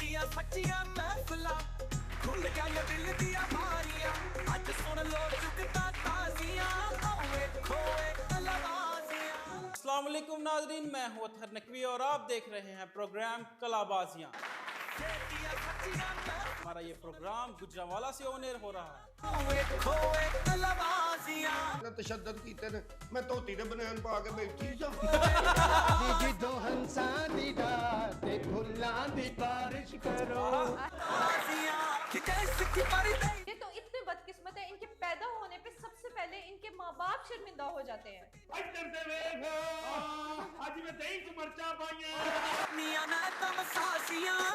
ਦੀਆਂ ਸੱਚੀਆਂ ਮਹਿਫਲਾਂ ਖੁੱਲ ਗਈਆਂ ਦਿਲ ਦੀਆਂ ਬਾਰੀਆਂ ਅੱਜ ਸੁਣ ਲੋ ਚੁੱਕਦਾ ਤਾਜ਼ੀਆਂ ਆਓ ਵੇਖੋ ਕਲਾਬਾਜ਼ੀਆਂ। अस्सलाम वालेकुम नाज़रीन, मैं हूं अतहर नकवी और आप देख रहे हैं प्रोग्राम कलाबाजियाँ। हमारा ये प्रोग्राम गुजरांवाला से ऑन एयर हो रहा है। तशद्दद कीते ने मैं धोती ते बनियान पा के बैठी जा जिदों हंसां दी रात ते फुल्लां दी बारिश करो। ये तो इतने बदकिस्मत है, इनके पैदा होने पे सबसे पहले इनके माँ बाप शर्मिंदा हो जाते हैं।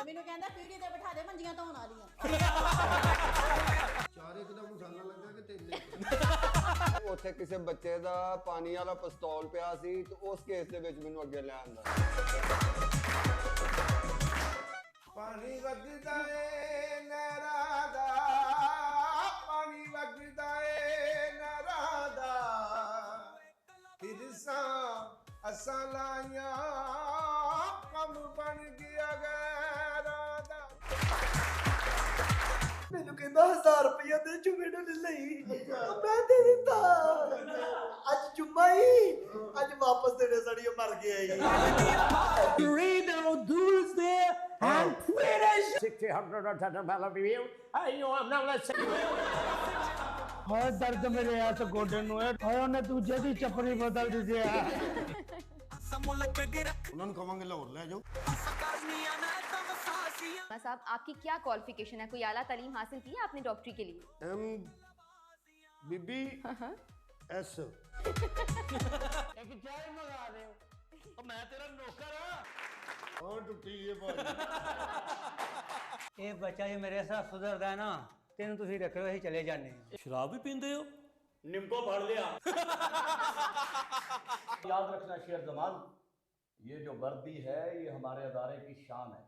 ਮੈਨੂੰ ਕਹਿੰਦਾ ਪੀੜੀ ਤੇ ਬਿਠਾ ਦੇ ਮੰਜੀਆਂ ਧੋਣ ਵਾਲੀਆਂ। ਚਾਰ ਇੱਕ ਦਾ ਮਸਾਲਾ ਲੱਗਾ ਕਿ ਤੇਲੇ ਉੱਥੇ ਕਿਸੇ ਬੱਚੇ ਦਾ ਪਾਣੀ ਵਾਲਾ ਪਿਸਤੌਲ ਪਿਆ ਸੀ ਤੇ ਉਸ ਕੇਸ ਦੇ ਵਿੱਚ ਮੈਨੂੰ ਅੱਗੇ ਲੈ ਆਂਦਾ। ਪਾਣੀ ਵਗਦਾ ਏ ਨਹਿਰਾਂ ਦਾ ਪਾਣੀ ਵਗਦਾ ਏ ਨਹਿਰਾਂ ਦਾ ਫਿਰਸਾਂ ਅਸਾਂ ਲਾਈਆਂ ਕੰਮ ਬਣ ਗਿਆ ਗੈਰਾਂ ਦਾ। ਮੈਨੂੰ ਕਹਿੰਦਾ 1000 ਰੁਪਇਆ ਦੇ ਜੁਮੇ ਨੂੰ ਲੈ ਲਈ ਮੈਂ ਦੇ ਦਿੱਤਾ। ਅੱਜ ਜੁਮਾ ਹੀ ਅੱਜ ਵਾਪਸ ਦੇਣੇ ਸੜੀ ਮਰ ਗਿਆ ਹੀ। हाय दर्द मेरे हाथ गोडे नु है हाय ਉਹਨੇ ਦੂਜੇ ਦੀ ਚੱਪਲੀ ਬਦਲ ਦਿੱਤੀ ਆ। ਉਹਨਾਂ ਨੂੰ ਕਵਾਂਗੇ ਲਾਹੌਰ ਲੈ ਜਾਓ। साहब, आपकी क्या क्वालिफिकेशन है? कोई आला तालीम हासिल की है आपने डॉक्टरी के लिए? ਬੀਬੀ ਐਸ ਇੱਕ ਚਾਹ ਮੰਗਾ ਦਿਓ ਉਹ ਮੈਂ ਤੇਰਾ ਨੌਕਰ ਆ। ਹਾਂ ਟੁੱਟੀ ਇਹ ਬਾਤ ਇਹ ਬੱਚਾ ਜੇ ਮੇਰੇ ਸਾਥ ਸੁਧਰਦਾ ਹੈ ਨਾ ਤੈਨੂੰ ਤੁਸੀਂ ਰੱਖਿਓ ਅਸੀਂ ਚਲੇ ਜਾਂਦੇ ਹਾਂ। शराब भी पींदे हो? ਨਿੰਬੋ ਫੜ ਲਿਆ। याद रखना शेर जमान, ये जो वर्दी है ये हमारे अदारे की शान है।